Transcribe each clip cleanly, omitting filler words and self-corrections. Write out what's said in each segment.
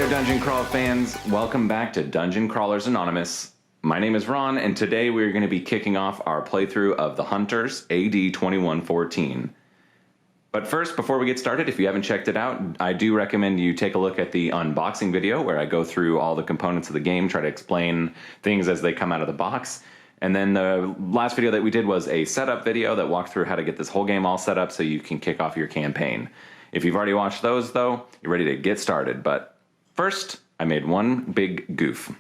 there, Dungeon Crawl fans. Welcome back to Dungeon Crawlers Anonymous. My name is Ron, and today we're going to be kicking off our playthrough of The Hunters, AD 2114. But first, before we get started, if you haven't checked it out, I do recommend you take a look at the unboxing video where I go through all the components of the game, try to explain things as they come out of the box. And then the last video that we did was a setup video that walked through how to get this whole game all set up so you can kick off your campaign. If you've already watched those, though, you're ready to get started. But first, I made one big goof.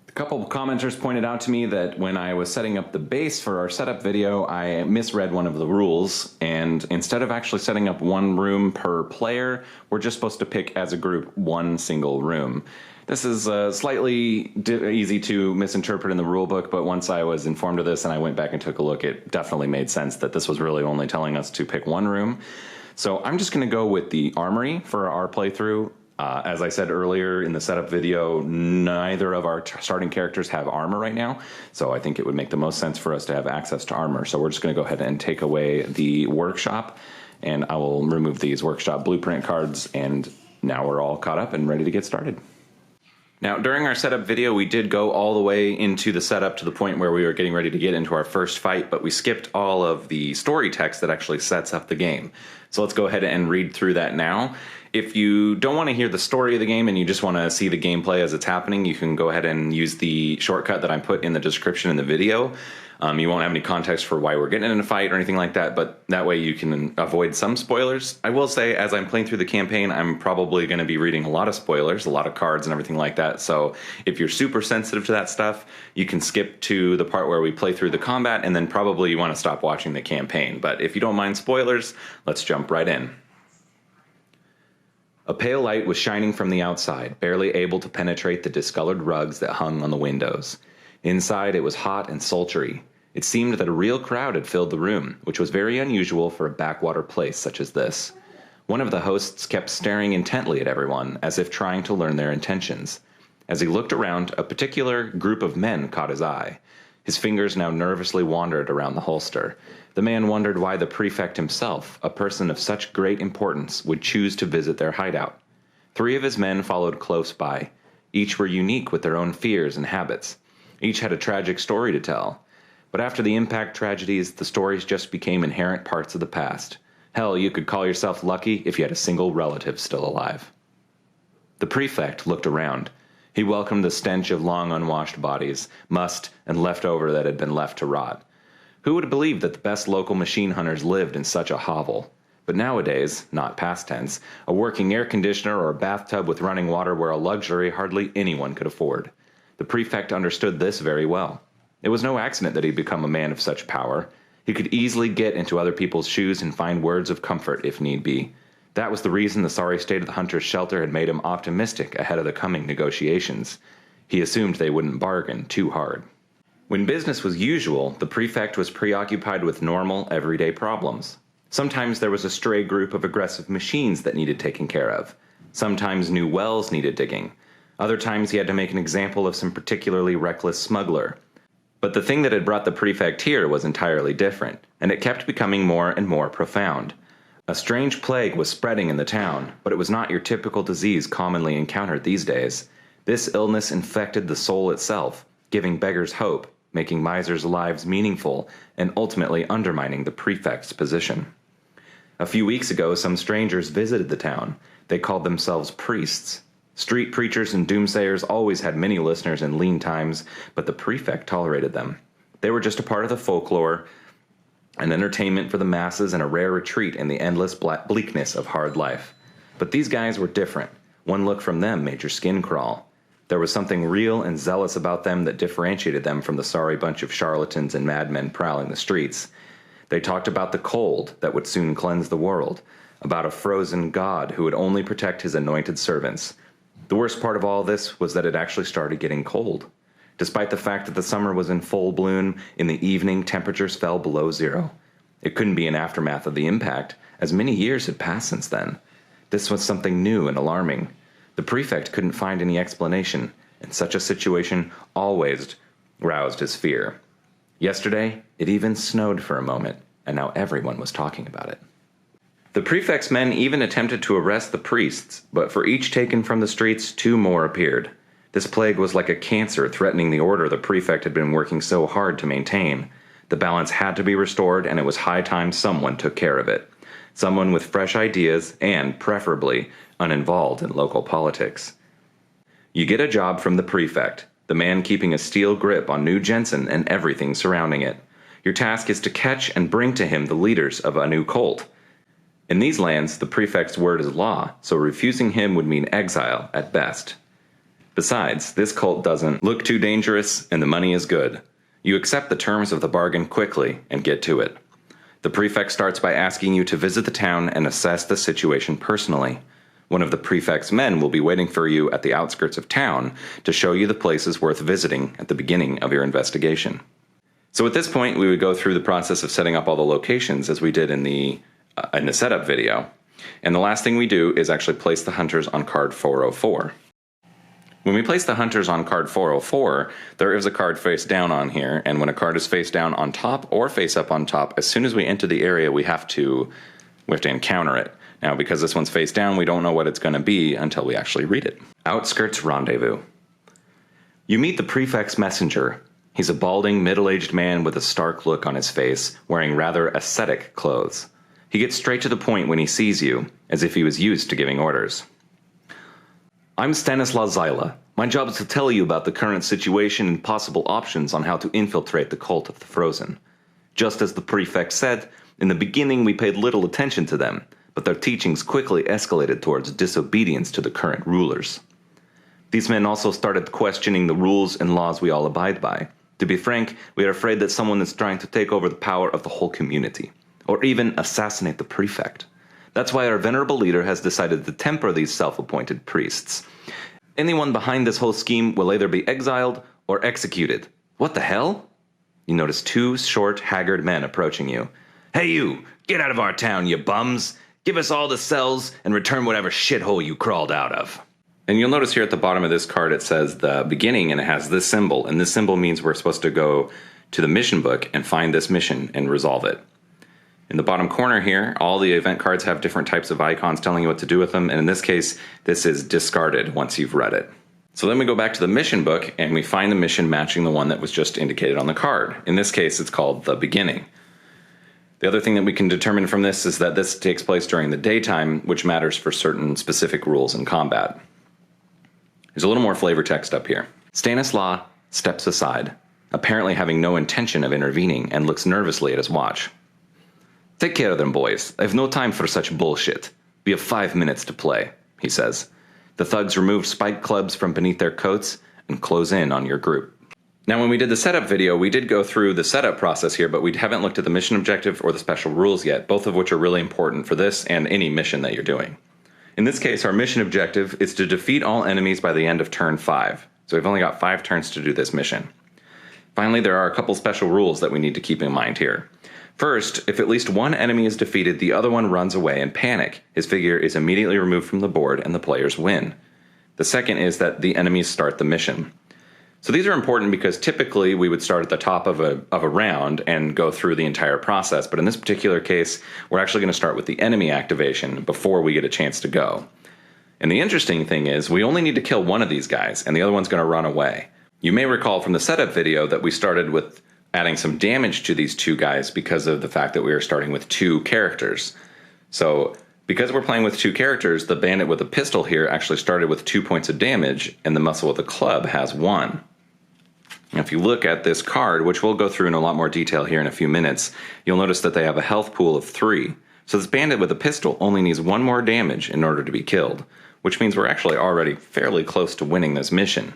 A couple of commenters pointed out to me that when I was setting up the base for our setup video, I misread one of the rules, and instead of actually setting up one room per player, we're just supposed to pick as a group one single room. This is slightly easy to misinterpret in the rulebook, but once I was informed of this and I went back and took a look, it definitely made sense that this was really only telling us to pick one room. So I'm just going to go with the armory for our playthrough. As I said earlier in the setup video, neither of our starting characters have armor right now, so I think it would make the most sense for us to have access to armor. So we're just going to go ahead and take away the workshop, and I will remove these workshop blueprint cards, and now we're all caught up and ready to get started. Now, during our setup video, we did go all the way into the setup to the point where we were getting ready to get into our first fight, but we skipped all of the story text that actually sets up the game. So let's go ahead and read through that now. If you don't want to hear the story of the game and you just want to see the gameplay as it's happening, you can go ahead and use the shortcut that I put in the description in the video. You won't have any context for why we're getting in a fight or anything like that, but that way you can avoid some spoilers. I will say, as I'm playing through the campaign, I'm probably going to be reading a lot of spoilers, a lot of cards and everything like that, so if you're super sensitive to that stuff, you can skip to the part where we play through the combat, and then probably you want to stop watching the campaign. But if you don't mind spoilers, let's jump right in. A pale light was shining from the outside, barely able to penetrate the discolored rugs that hung on the windows. Inside, it was hot and sultry. It seemed that a real crowd had filled the room, which was very unusual for a backwater place such as this. One of the hosts kept staring intently at everyone, as if trying to learn their intentions. As he looked around, a particular group of men caught his eye. His fingers now nervously wandered around the holster. The man wondered why the prefect himself, a person of such great importance, would choose to visit their hideout. 3 of his men followed close by. Each were unique with their own fears and habits. Each had a tragic story to tell. But after the impact tragedies, the stories just became inherent parts of the past. Hell, you could call yourself lucky if you had a single relative still alive. The prefect looked around. He welcomed the stench of long unwashed bodies, must, and leftover that had been left to rot. Who would believe that the best local machine hunters lived in such a hovel? But nowadays, not past tense, a working air conditioner or a bathtub with running water were a luxury hardly anyone could afford. The prefect understood this very well. It was no accident that he'd become a man of such power. He could easily get into other people's shoes and find words of comfort if need be. That was the reason the sorry state of the hunter's shelter had made him optimistic ahead of the coming negotiations. He assumed they wouldn't bargain too hard. When business was usual, the prefect was preoccupied with normal, everyday problems. Sometimes there was a stray group of aggressive machines that needed taken care of. Sometimes new wells needed digging. Other times he had to make an example of some particularly reckless smuggler. But the thing that had brought the prefect here was entirely different, and it kept becoming more and more profound. A strange plague was spreading in the town, but it was not your typical disease commonly encountered these days. This illness infected the soul itself, giving beggars hope, making misers' lives meaningful, and ultimately undermining the prefect's position. A few weeks ago, some strangers visited the town. They called themselves priests. Street preachers and doomsayers always had many listeners in lean times, but the prefect tolerated them. They were just a part of the folklore, an entertainment for the masses, and a rare retreat in the endless bleakness of hard life. But these guys were different. One look from them made your skin crawl. There was something real and zealous about them that differentiated them from the sorry bunch of charlatans and madmen prowling the streets. They talked about the cold that would soon cleanse the world, about a frozen god who would only protect his anointed servants. The worst part of all this was that it actually started getting cold. Despite the fact that the summer was in full bloom, in the evening temperatures fell below 0. It couldn't be an aftermath of the impact, as many years had passed since then. This was something new and alarming. The prefect couldn't find any explanation, and such a situation always roused his fear. Yesterday, it even snowed for a moment, and now everyone was talking about it. The prefect's men even attempted to arrest the priests, but for each taken from the streets, 2 more appeared. This plague was like a cancer threatening the order the prefect had been working so hard to maintain. The balance had to be restored, and it was high time someone took care of it. Someone with fresh ideas and, preferably, uninvolved in local politics. You get a job from the prefect, the man keeping a steel grip on New Jensen and everything surrounding it. Your task is to catch and bring to him the leaders of a new cult. In these lands, the prefect's word is law, so refusing him would mean exile at best. Besides, this cult doesn't look too dangerous, and the money is good. You accept the terms of the bargain quickly and get to it. The prefect starts by asking you to visit the town and assess the situation personally. One of the prefect's men will be waiting for you at the outskirts of town to show you the places worth visiting at the beginning of your investigation. So at this point, we would go through the process of setting up all the locations as we did in the setup video. And the last thing we do is actually place the hunters on card 404. When we place the hunters on card 404, there is a card face down on here, and when a card is face down on top or face up on top, as soon as we enter the area, we have to encounter it. Now, because this one's face down, we don't know what it's going to be until we actually read it. Outskirts Rendezvous. You meet the prefect's messenger. He's a balding, middle-aged man with a stark look on his face, wearing rather ascetic clothes. He gets straight to the point when he sees you, as if he was used to giving orders. I'm Stanislaw Zyla. My job is to tell you about the current situation and possible options on how to infiltrate the cult of the Frozen. Just as the prefect said, in the beginning we paid little attention to them, but their teachings quickly escalated towards disobedience to the current rulers. These men also started questioning the rules and laws we all abide by. To be frank, we are afraid that someone is trying to take over the power of the whole community, or even assassinate the prefect. That's why our venerable leader has decided to temper these self-appointed priests. Anyone behind this whole scheme will either be exiled or executed. What the hell? You notice 2 short, haggard men approaching you. Hey you! Get out of our town, you bums! Give us all the cells and return whatever shithole you crawled out of. And you'll notice here at the bottom of this card it says the beginning, and it has this symbol, and this symbol means we're supposed to go to the mission book and find this mission and resolve it. In the bottom corner here, all the event cards have different types of icons telling you what to do with them, and in this case, this is discarded once you've read it. So then we go back to the mission book, and we find the mission matching the one that was just indicated on the card. In this case, it's called The Beginning. The other thing that we can determine from this is that this takes place during the daytime, which matters for certain specific rules in combat. There's a little more flavor text up here. Stanislaw steps aside, apparently having no intention of intervening, and looks nervously at his watch. Take care of them, boys. I have no time for such bullshit. We have 5 minutes to play, he says. The thugs remove spike clubs from beneath their coats and close in on your group. Now, when we did the setup video, we did go through the setup process here, but we haven't looked at the mission objective or the special rules yet, both of which are really important for this and any mission that you're doing. In this case, our mission objective is to defeat all enemies by the end of turn 5. So we've only got 5 turns to do this mission. Finally, there are a couple special rules that we need to keep in mind here. First, if at least one enemy is defeated, the other one runs away in panic. His figure is immediately removed from the board and the players win. The second is that the enemies start the mission. So these are important because typically we would start at the top of a round and go through the entire process, but in this particular case, we're actually going to start with the enemy activation before we get a chance to go. And the interesting thing is, we only need to kill one of these guys, and the other one's going to run away. You may recall from the setup video that we started with adding some damage to these 2 guys because of the fact that we were starting with 2 characters. So because we're playing with 2 characters, the bandit with a pistol here actually started with 2 points of damage, and the muscle with a club has 1. Now, if you look at this card, which we'll go through in a lot more detail here in a few minutes, you'll notice that they have a health pool of 3. So this bandit with a pistol only needs 1 more damage in order to be killed, which means we're actually already fairly close to winning this mission.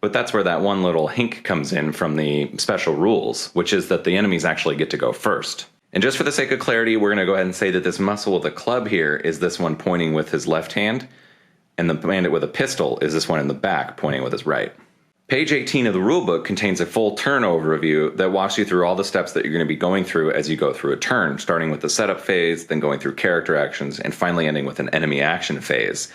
But that's where that one little hink comes in from the special rules, which is that the enemies actually get to go first. And just for the sake of clarity, we're going to go ahead and say that this muscle with a club here is this one pointing with his left hand, and the bandit with a pistol is this one in the back pointing with his right. Page 18 of the rulebook contains a full turn overview that walks you through all the steps that you're going to be going through as you go through a turn, starting with the setup phase, then going through character actions, and finally ending with an enemy action phase.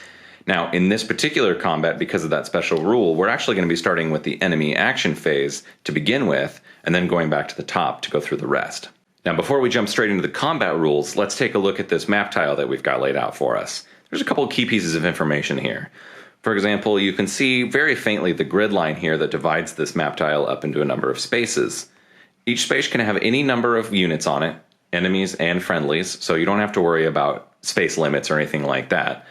Now, in this particular combat, because of that special rule, we're actually going to be starting with the enemy action phase to begin with, and then going back to the top to go through the rest. Now, before we jump straight into the combat rules, let's take a look at this map tile that we've got laid out for us. There's a couple of key pieces of information here. For example, you can see very faintly the grid line here that divides this map tile up into a number of spaces. Each space can have any number of units on it, enemies and friendlies, so you don't have to worry about space limits or anything like that.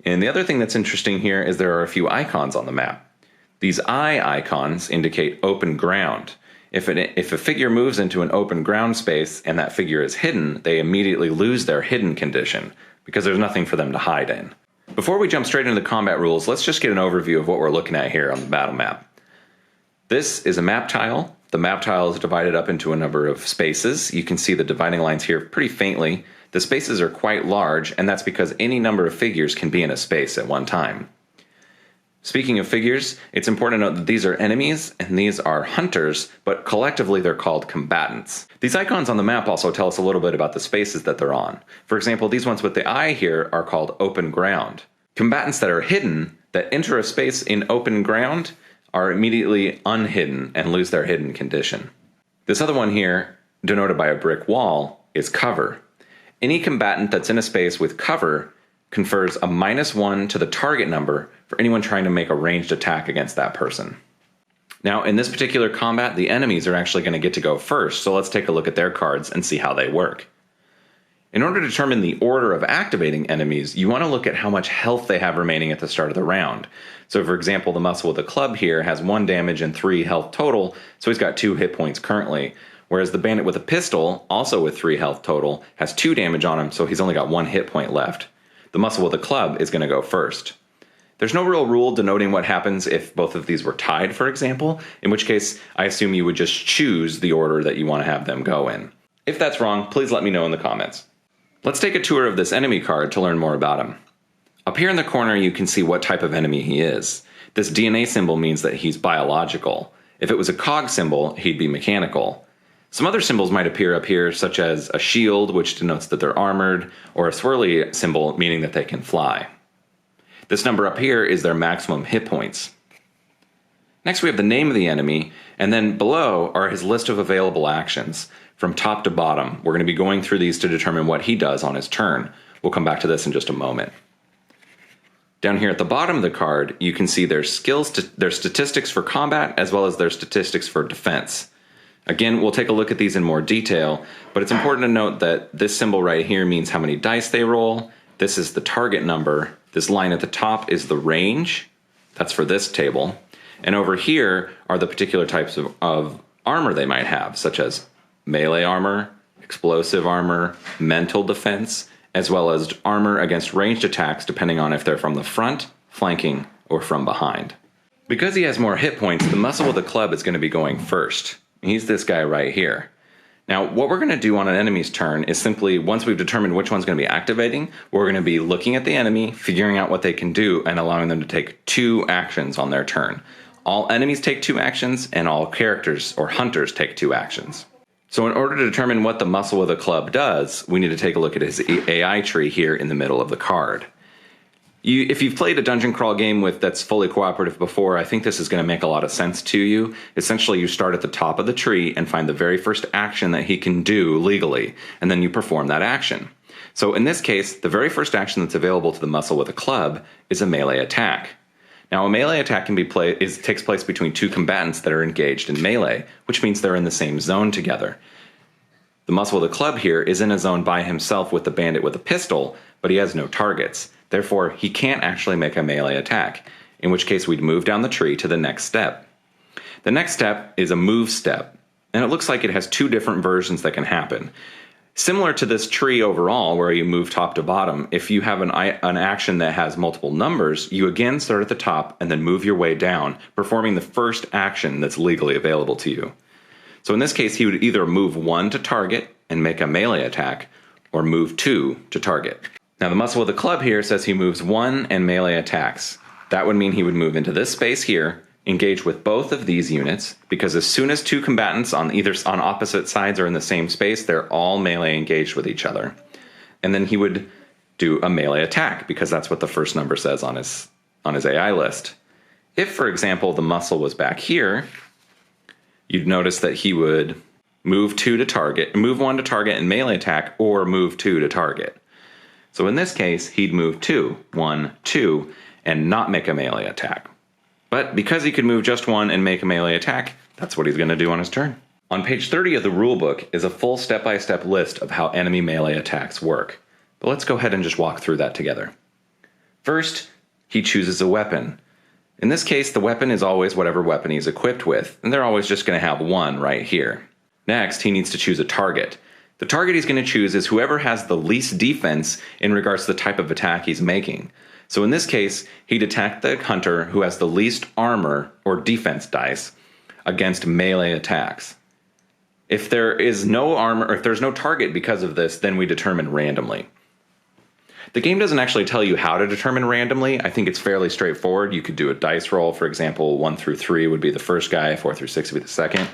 And the other thing that's interesting here is there are a few icons on the map. These eye icons indicate open ground. If a figure moves into an open ground space and that figure is hidden, they immediately lose their hidden condition because there's nothing for them to hide in. Before we jump straight into the combat rules, let's just get an overview of what we're looking at here on the battle map. This is a map tile. The map tile is divided up into a number of spaces. You can see the dividing lines here pretty faintly. The spaces are quite large, and that's because any number of figures can be in a space at one time. Speaking of figures, it's important to note that these are enemies and these are hunters, but collectively they're called combatants. These icons on the map also tell us a little bit about the spaces that they're on. For example, these ones with the eye here are called open ground. Combatants that are hidden, that enter a space in open ground, are immediately unhidden and lose their hidden condition. This other one here, denoted by a brick wall, is cover. Any combatant that's in a space with cover confers a -1 to the target number for anyone trying to make a ranged attack against that person. Now, in this particular combat, the enemies are actually going to get to go first, so let's take a look at their cards and see how they work. In order to determine the order of activating enemies, you want to look at how much health they have remaining at the start of the round. So for example, the muscle with a club here has 1 damage and 3 health total, so he's got 2 hit points currently. Whereas the bandit with a pistol, also with 3 health total, has 2 damage on him, so he's only got 1 hit point left. The muscle with a club is going to go first. There's no real rule denoting what happens if both of these were tied, for example, in which case I assume you would just choose the order that you want to have them go in. If that's wrong, please let me know in the comments. Let's take a tour of this enemy card to learn more about him. Up here in the corner you can see what type of enemy he is. This DNA symbol means that he's biological. If it was a cog symbol, he'd be mechanical. Some other symbols might appear up here, such as a shield, which denotes that they're armored, or a swirly symbol, meaning that they can fly. This number up here is their maximum hit points. Next we have the name of the enemy, and then below are his list of available actions, from top to bottom. We're going to be going through these to determine what he does on his turn. We'll come back to this in just a moment. Down here at the bottom of the card, you can see their skills, their statistics for combat, as well as their statistics for defense. Again, we'll take a look at these in more detail, but it's important to note that this symbol right here means how many dice they roll. This is the target number. This line at the top is the range. That's for this table. And over here are the particular types of armor they might have, such as melee armor, explosive armor, mental defense, as well as armor against ranged attacks depending on if they're from the front, flanking, or from behind. Because he has more hit points, the muscle with the club is going to be going first. He's this guy right here. Now, what we're going to do on an enemy's turn is simply, once we've determined which one's going to be activating, we're going to be looking at the enemy, figuring out what they can do, and allowing them to take 2 actions on their turn. All enemies take 2 actions, and all characters or hunters take 2 actions. So in order to determine what the muscle with a club does, we need to take a look at his AI tree here in the middle of the card. If you've played a dungeon crawl game that's fully cooperative before, I think this is going to make a lot of sense to you. Essentially, you start at the top of the tree and find the very first action that he can do legally, and then you perform that action. So in this case, the very first action that's available to the muscle with a club is a melee attack. Now, a melee attack takes place between 2 combatants that are engaged in melee, which means they're in the same zone together. The muscle with a club here is in a zone by himself with the bandit with a pistol, but he has no targets. Therefore, he can't actually make a melee attack, in which case we'd move down the tree to the next step. The next step is a move step, and it looks like it has 2 different versions that can happen. Similar to this tree overall, where you move top to bottom, if you have an action that has multiple numbers, you again start at the top and then move your way down, performing the first action that's legally available to you. So in this case, he would either move 1 to target and make a melee attack, or move 2 to target. Now the muscle with the club here says he moves 1 and melee attacks. That would mean he would move into this space here, engage with both of these units, because as soon as 2 combatants on opposite sides are in the same space, they're all melee engaged with each other. And then he would do a melee attack, because that's what the first number says on his AI list. If, for example, the muscle was back here, you'd notice that he would move 2 to target, move 1 to target and melee attack, or move 2 to target. So in this case, he'd move 2, 1, 2, and not make a melee attack. But because he could move just 1 and make a melee attack, that's what he's going to do on his turn. On page 30 of the rulebook is a full step-by-step list of how enemy melee attacks work. But let's go ahead and just walk through that together. First, he chooses a weapon. In this case, the weapon is always whatever weapon he's equipped with, and they're always just going to have one right here. Next, he needs to choose a target. The target he's going to choose is whoever has the least defense in regards to the type of attack he's making. So in this case, he'd attack the hunter who has the least armor or defense dice against melee attacks. If there is no armor, or if there's no target because of this, then we determine randomly. The game doesn't actually tell you how to determine randomly. I think it's fairly straightforward. You could do a dice roll. For example, 1 through 3 would be the first guy, 4 through 6 would be the second.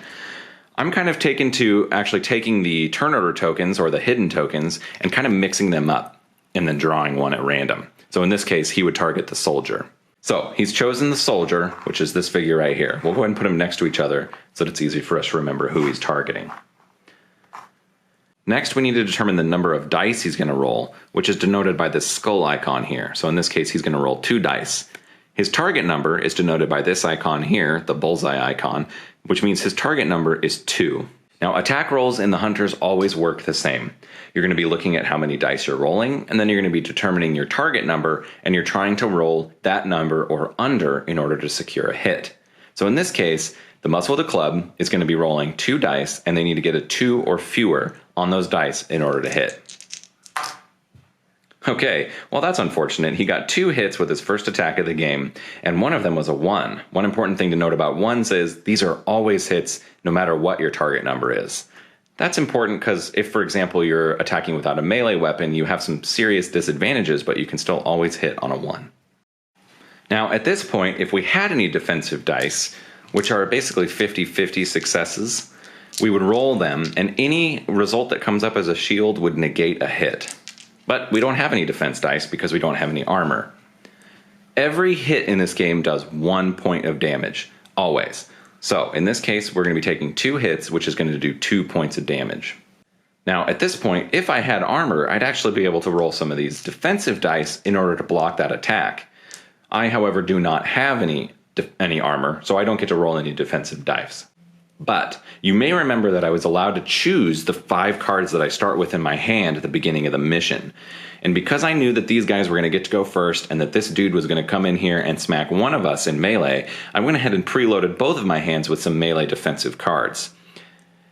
I'm kind of taken to actually taking the turn order tokens or the hidden tokens and kind of mixing them up and then drawing one at random. So in this case, he would target the soldier. So he's chosen the soldier, which is this figure right here. We'll go ahead and put them next to each other so that it's easy for us to remember who he's targeting. Next, we need to determine the number of dice he's going to roll, which is denoted by this skull icon here. So in this case, he's going to roll 2 dice. His target number is denoted by this icon here, the bullseye icon, which means his target number is 2. Now, attack rolls in the Hunters always work the same. You're going to be looking at how many dice you're rolling, and then you're going to be determining your target number, and you're trying to roll that number or under in order to secure a hit. So in this case, the muscle of the club is going to be rolling 2 dice, and they need to get a 2 or fewer on those dice in order to hit. Okay, well that's unfortunate. He got 2 hits with his first attack of the game, and one of them was a 1. One important thing to note about 1s is these are always hits no matter what your target number is. That's important because if, for example, you're attacking without a melee weapon, you have some serious disadvantages, but you can still always hit on a 1. Now, at this point, if we had any defensive dice, which are basically 50-50 successes, we would roll them, and any result that comes up as a shield would negate a hit. But we don't have any defense dice because we don't have any armor. Every hit in this game does 1 point of damage, always. So in this case, we're going to be taking 2 hits, which is going to do 2 points of damage. Now at this point, if I had armor, I'd actually be able to roll some of these defensive dice in order to block that attack. I, however, do not have any armor, so I don't get to roll any defensive dice. But you may remember that I was allowed to choose the 5 cards that I start with in my hand at the beginning of the mission. And because I knew that these guys were going to get to go first and that this dude was going to come in here and smack one of us in melee, I went ahead and preloaded both of my hands with some melee defensive cards.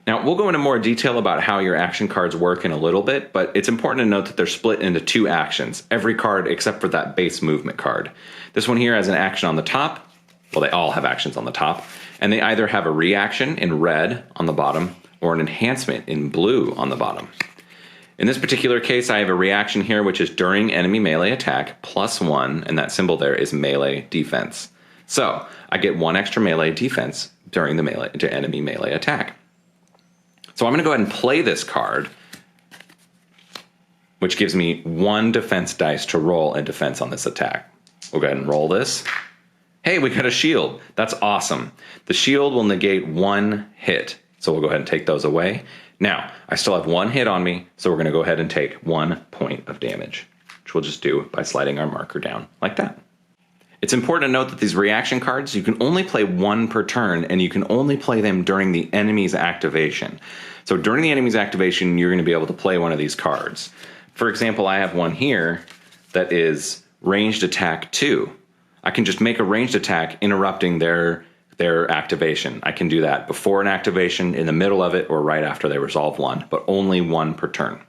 Now, we'll go into more detail about how your action cards work in a little bit, but it's important to note that they're split into 2 actions, every card except for that base movement card. This one here has an action on the top. Well, they all have actions on the top, and they either have a reaction in red on the bottom or an enhancement in blue on the bottom. In this particular case, I have a reaction here, which is during enemy melee attack, +1, and that symbol there is melee defense. So I get 1 extra melee defense during the enemy melee attack. So I'm going to go ahead and play this card, which gives me 1 defense dice to roll in defense on this attack. We'll go ahead and roll this. Hey, we got a shield. That's awesome. The shield will negate 1 hit. So we'll go ahead and take those away. Now, I still have 1 hit on me, so we're going to go ahead and take 1 point of damage, which we'll just do by sliding our marker down like that. It's important to note that these reaction cards, you can only play 1 per turn, and you can only play them during the enemy's activation. So during the enemy's activation, you're going to be able to play one of these cards. For example, I have one here that is ranged attack 2. I can just make a ranged attack interrupting their activation. I can do that before an activation, in the middle of it, or right after they resolve 1, but only 1 per turn.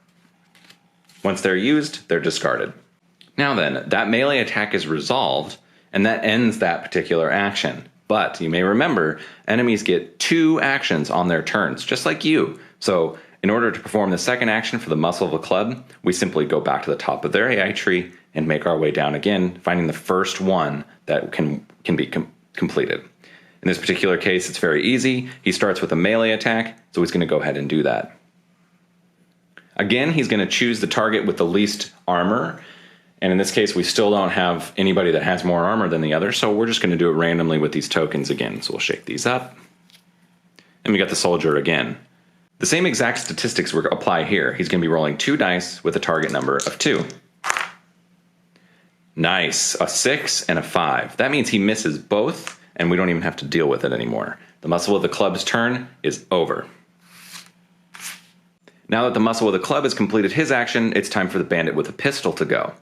Once they're used, they're discarded. Now then, that melee attack is resolved, and that ends that particular action. But you may remember, enemies get 2 actions on their turns, just like you. So in order to perform the second action for the muscle of a club, we simply go back to the top of their AI tree and make our way down again, finding the first one that can be completed. In this particular case, it's very easy. He starts with a melee attack, so he's going to go ahead and do that. Again, he's going to choose the target with the least armor, and in this case, we still don't have anybody that has more armor than the other, so we're just going to do it randomly with these tokens again. So we'll shake these up, and we got the soldier again. The same exact statistics apply here. He's going to be rolling 2 dice with a target number of 2. Nice, a 6 and a 5. That means he misses both, and we don't even have to deal with it anymore. The muscle of the club's turn is over. Now that the muscle of the club has completed his action, it's time for the bandit with a pistol to go.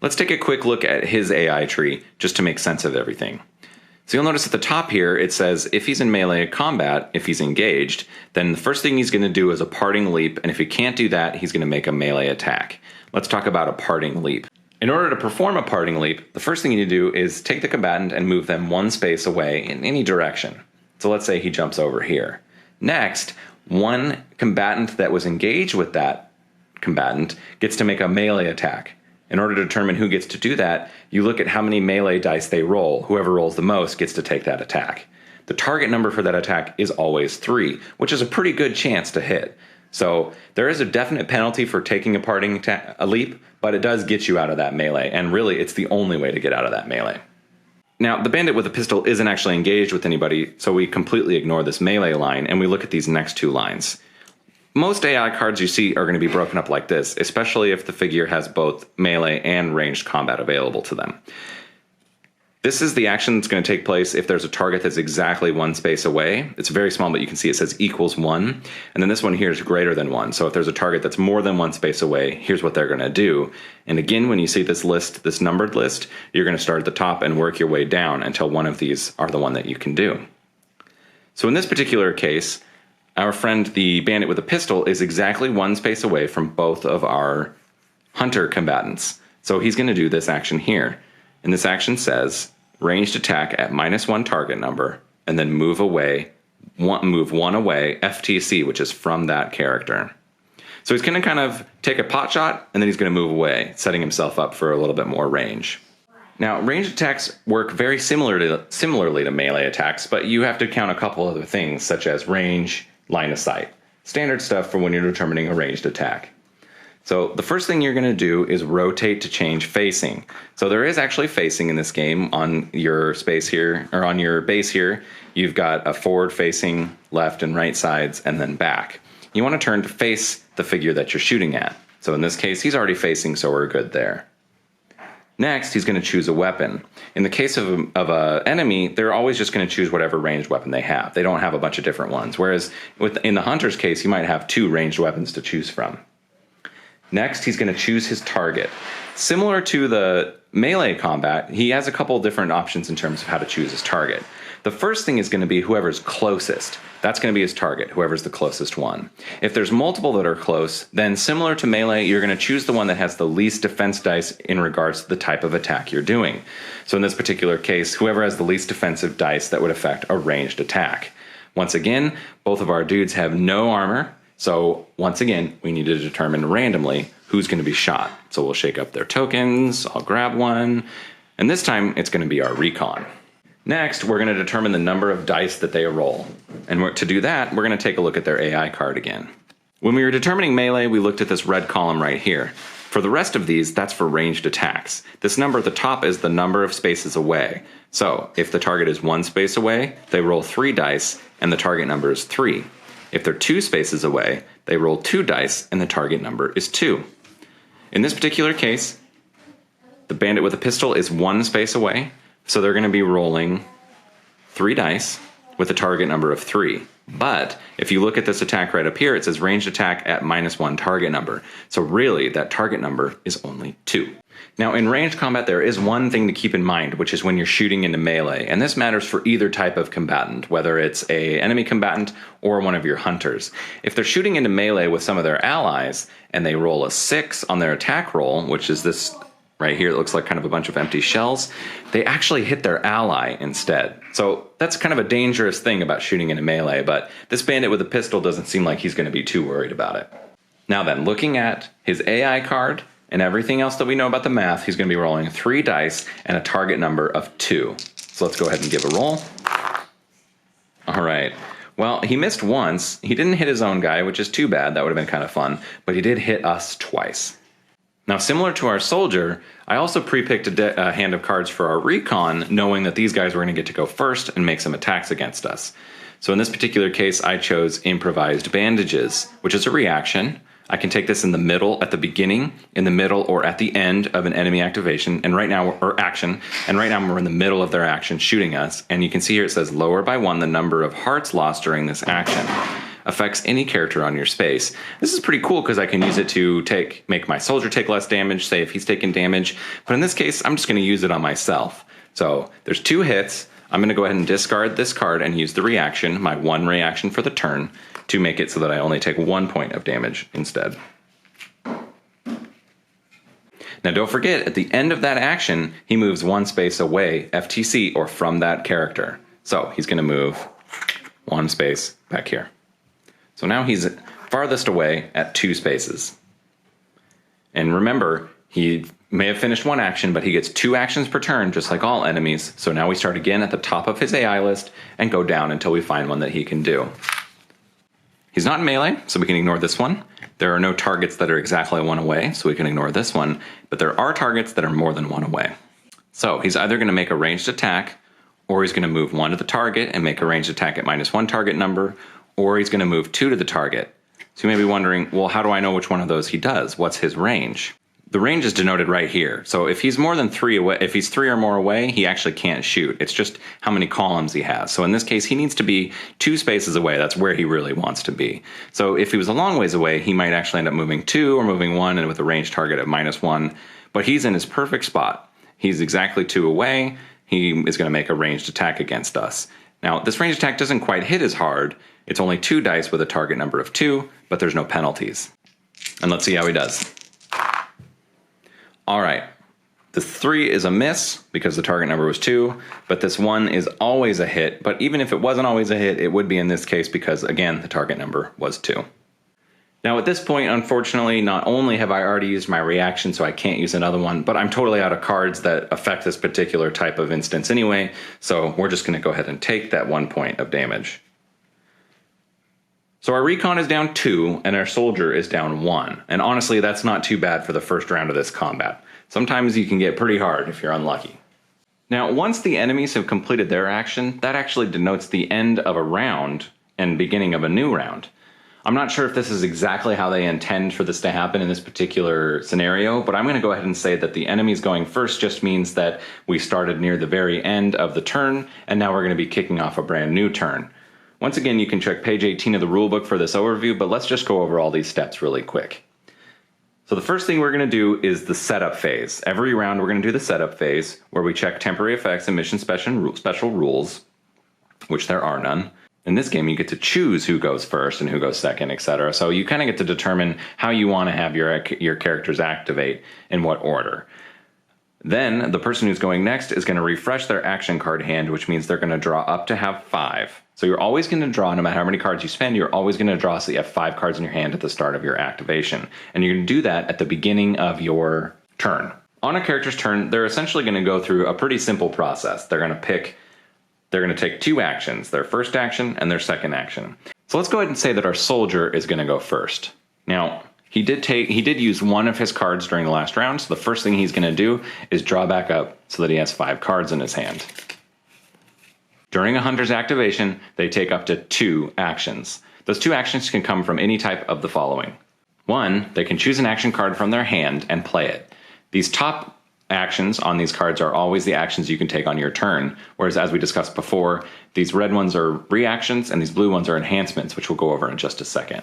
Let's take a quick look at his AI tree just to make sense of everything. So you'll notice at the top here, it says if he's in melee combat, if he's engaged, then the first thing he's going to do is a parting leap, and if he can't do that, he's going to make a melee attack. Let's talk about a parting leap. In order to perform a parting leap, the first thing you need to do is take the combatant and move them 1 space away in any direction. So let's say he jumps over here. Next, one combatant that was engaged with that combatant gets to make a melee attack. In order to determine who gets to do that, you look at how many melee dice they roll. Whoever rolls the most gets to take that attack. The target number for that attack is always 3, which is a pretty good chance to hit. So there is a definite penalty for taking a leap, but it does get you out of that melee, and really it's the only way to get out of that melee. Now, the bandit with a pistol isn't actually engaged with anybody, so we completely ignore this melee line, and we look at these next 2 lines. Most AI cards you see are going to be broken up like this, especially if the figure has both melee and ranged combat available to them. This is the action that's going to take place if there's a target that's exactly 1 space away. It's very small, but you can see it says equals 1. And then this one here is greater than 1. So if there's a target that's more than 1 space away, here's what they're going to do. And again, when you see this list, this numbered list, you're going to start at the top and work your way down until one of these are the one that you can do. So in this particular case, our friend, the bandit with a pistol, is exactly 1 space away from both of our hunter combatants. So he's going to do this action here. And this action says, ranged attack at -1 target number, and then move one away, FTC, which is from that character. So he's going to kind of take a pot shot, and then he's going to move away, setting himself up for a little bit more range. Now, ranged attacks work very similarly to melee attacks, but you have to count a couple other things, such as range, line of sight. Standard stuff for when you're determining a ranged attack. So the first thing you're going to do is rotate to change facing. So there is actually facing in this game on your space here, or on your base here. You've got a forward facing, left and right sides, and then back. You want to turn to face the figure that you're shooting at. So in this case, he's already facing, so we're good there. Next, he's going to choose a weapon. In the case of an enemy, they're always just going to choose whatever ranged weapon they have. They don't have a bunch of different ones. Whereas in the hunter's case, you might have 2 ranged weapons to choose from. Next, he's going to choose his target. Similar to the melee combat, he has a couple different options in terms of how to choose his target. The first thing is going to be whoever's closest. That's going to be his target, whoever's the closest one. If there's multiple that are close, then similar to melee, you're going to choose the one that has the least defense dice in regards to the type of attack you're doing. So in this particular case, whoever has the least defensive dice that would affect a ranged attack. Once again, both of our dudes have no armor. So once again, we need to determine randomly who's going to be shot. So we'll shake up their tokens, I'll grab one, and this time it's going to be our Recon. Next, we're going to determine the number of dice that they roll. And to do that, we're going to take a look at their AI card again. When we were determining melee, we looked at this red column right here. For the rest of these, that's for ranged attacks. This number at the top is the number of spaces away. So if the target is 1 space away, they roll 3 dice, and the target number is 3. If they're 2 spaces away, they roll 2 dice and the target number is 2. In this particular case, the bandit with a pistol is 1 space away, so they're going to be rolling 3 dice with a target number of 3. But if you look at this attack right up here, it says ranged attack at -1 target number. So really, that target number is only 2. Now, in ranged combat, there is one thing to keep in mind, which is when you're shooting into melee, and this matters for either type of combatant, whether it's an enemy combatant or one of your hunters. If they're shooting into melee with some of their allies, and they roll a 6 on their attack roll, which is this right here, it looks like kind of a bunch of empty shells, they actually hit their ally instead. So that's kind of a dangerous thing about shooting into melee, but this bandit with a pistol doesn't seem like he's going to be too worried about it. Now then, looking at his AI card, and everything else that we know about the math, he's going to be rolling 3 dice and a target number of 2. So let's go ahead and give a roll. All right. Well, he missed once. He didn't hit his own guy, which is too bad. That would have been kind of fun. But he did hit us twice. Now, similar to our soldier, I also pre-picked a hand of cards for our Recon, knowing that these guys were going to get to go first and make some attacks against us. So in this particular case, I chose Improvised Bandages, which is a reaction. I can take this in the middle, at the beginning, in the middle, or at the end of an enemy activation, and right now, or action, and right now we're in the middle of their action shooting us, and you can see here it says lower by 1 the number of hearts lost during this action. Affects any character on your space. This is pretty cool because I can use it to make my soldier take less damage, say if he's taking damage, but in this case, I'm just going to use it on myself. So there's 2 hits. I'm going to go ahead and discard this card and use the reaction, my 1 reaction for the turn, to make it so that I only take 1 point of damage instead. Now don't forget, at the end of that action, he moves 1 space away, FTC, or from that character. So he's going to move 1 space back here. So now he's farthest away at 2 spaces. And remember, he may have finished 1 action, but he gets 2 actions per turn, just like all enemies. So now we start again at the top of his AI list and go down until we find one that he can do. He's not in melee, so we can ignore this one. There are no targets that are exactly 1 away, so we can ignore this one. But there are targets that are more than 1 away. So he's either going to make a ranged attack, or he's going to move 1 to the target and make a ranged attack at -1 target number, or he's going to move 2 to the target. So you may be wondering, well, how do I know which one of those he does? What's his range? The range is denoted right here. So if he's more than 3 away, if he's 3 or more away, he actually can't shoot. It's just how many columns he has. So in this case, he needs to be 2 spaces away. That's where he really wants to be. So if he was a long ways away, he might actually end up moving 2 or moving 1 and with a range target of -1. But he's in his perfect spot. He's exactly 2 away. He is going to make a ranged attack against us. Now, this ranged attack doesn't quite hit as hard. It's only 2 dice with a target number of 2, but there's no penalties. And let's see how he does. All right, this 3 is a miss because the target number was 2, but this 1 is always a hit. But even if it wasn't always a hit, it would be in this case because, again, the target number was 2. Now at this point, unfortunately, not only have I already used my reaction, so I can't use another one, but I'm totally out of cards that affect this particular type of instance anyway, so we're just going to go ahead and take that 1 point of damage. So our Recon is down 2, and our Soldier is down 1. And honestly, that's not too bad for the first round of this combat. Sometimes you can get pretty hard if you're unlucky. Now, once the enemies have completed their action, that actually denotes the end of a round and beginning of a new round. I'm not sure if this is exactly how they intend for this to happen in this particular scenario, but I'm going to go ahead and say that the enemies going first just means that we started near the very end of the turn, and now we're going to be kicking off a brand new turn. Once again, you can check page 18 of the rulebook for this overview, but let's just go over all these steps really quick. So the first thing we're going to do is the setup phase. Every round we're going to do the setup phase, where we check temporary effects and mission special rules, which there are none. In this game, you get to choose who goes first and who goes second, etc. So you kind of get to determine how you want to have your characters activate in what order. Then the person who's going next is going to refresh their action card hand, which means they're going to draw up to have 5. So you're always going to draw, no matter how many cards you spend, you're always going to draw so you have 5 cards in your hand at the start of your activation. And you're going to do that at the beginning of your turn. On a character's turn, they're essentially going to go through a pretty simple process. They're going to take 2 actions, their first action and their second action. So let's go ahead and say that our Soldier is going to go first. Now, he did use 1 of his cards during the last round, so the first thing he's going to do is draw back up so that he has 5 cards in his hand. During a Hunter's activation, they take up to 2 actions. Those 2 actions can come from any type of the following. 1, they can choose an action card from their hand and play it. These top actions on these cards are always the actions you can take on your turn, whereas as we discussed before, these red ones are reactions and these blue ones are enhancements, which we'll go over in just a second.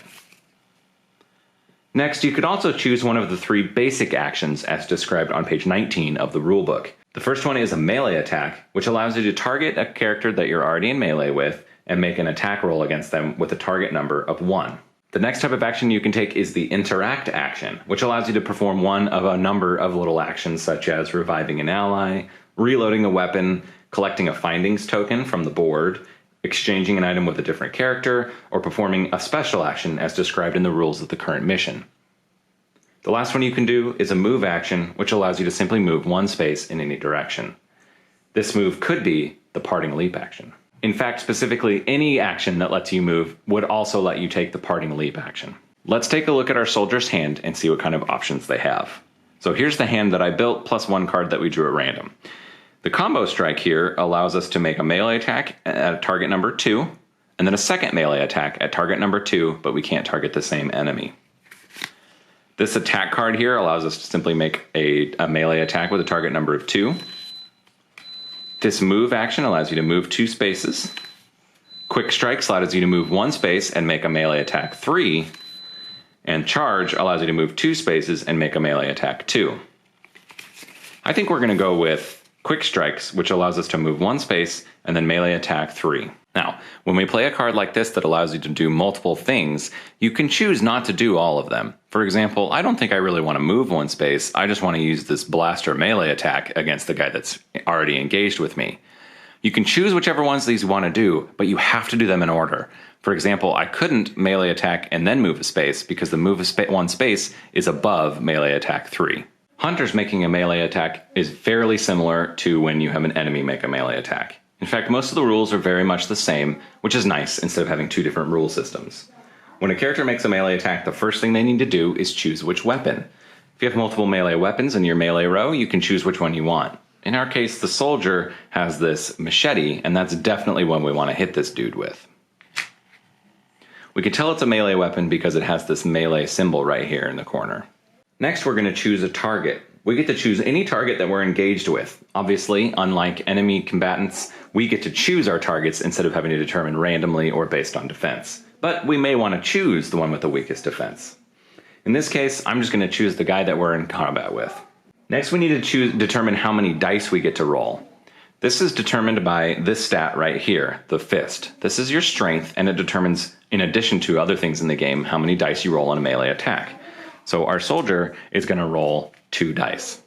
Next, you could also choose one of the 3 basic actions as described on page 19 of the rulebook. The first one is a melee attack, which allows you to target a character that you're already in melee with and make an attack roll against them with a target number of 1. The next type of action you can take is the interact action, which allows you to perform one of a number of little actions such as reviving an ally, reloading a weapon, collecting a findings token from the board, exchanging an item with a different character, or performing a special action as described in the rules of the current mission. The last one you can do is a move action, which allows you to simply move 1 space in any direction. This move could be the parting leap action. In fact, specifically, any action that lets you move would also let you take the parting leap action. Let's take a look at our Soldier's hand and see what kind of options they have. So here's the hand that I built plus one card that we drew at random. The combo strike here allows us to make a melee attack at target number 2, and then a second melee attack at target number 2, but we can't target the same enemy. This attack card here allows us to simply make a melee attack with a target number of 2. This move action allows you to move 2 spaces. Quick strikes allows you to move 1 space and make a melee attack 3. And charge allows you to move 2 spaces and make a melee attack 2. I think we're going to go with quick strikes, which allows us to move 1 space and then melee attack 3. Now, when we play a card like this that allows you to do multiple things, you can choose not to do all of them. For example, I don't think I really want to move 1 space. I just want to use this blaster melee attack against the guy that's already engaged with me. You can choose whichever ones of these you want to do, but you have to do them in order. For example, I couldn't melee attack and then move a space because the move 1 space is above melee attack 3. Hunters making a melee attack is fairly similar to when you have an enemy make a melee attack. In fact, most of the rules are very much the same, which is nice instead of having 2 different rule systems. When a character makes a melee attack, the first thing they need to do is choose which weapon. If you have multiple melee weapons in your melee row, you can choose which one you want. In our case, the soldier has this machete, and that's definitely one we want to hit this dude with. We can tell it's a melee weapon because it has this melee symbol right here in the corner. Next, we're going to choose a target. We get to choose any target that we're engaged with. Obviously, unlike enemy combatants, we get to choose our targets instead of having to determine randomly or based on defense. But we may want to choose the one with the weakest defense. In this case, I'm just going to choose the guy that we're in combat with. Next, we need to determine how many dice we get to roll. This is determined by this stat right here, the fist. This is your strength, and it determines, in addition to other things in the game, how many dice you roll on a melee attack. So our soldier is going to roll 2 dice.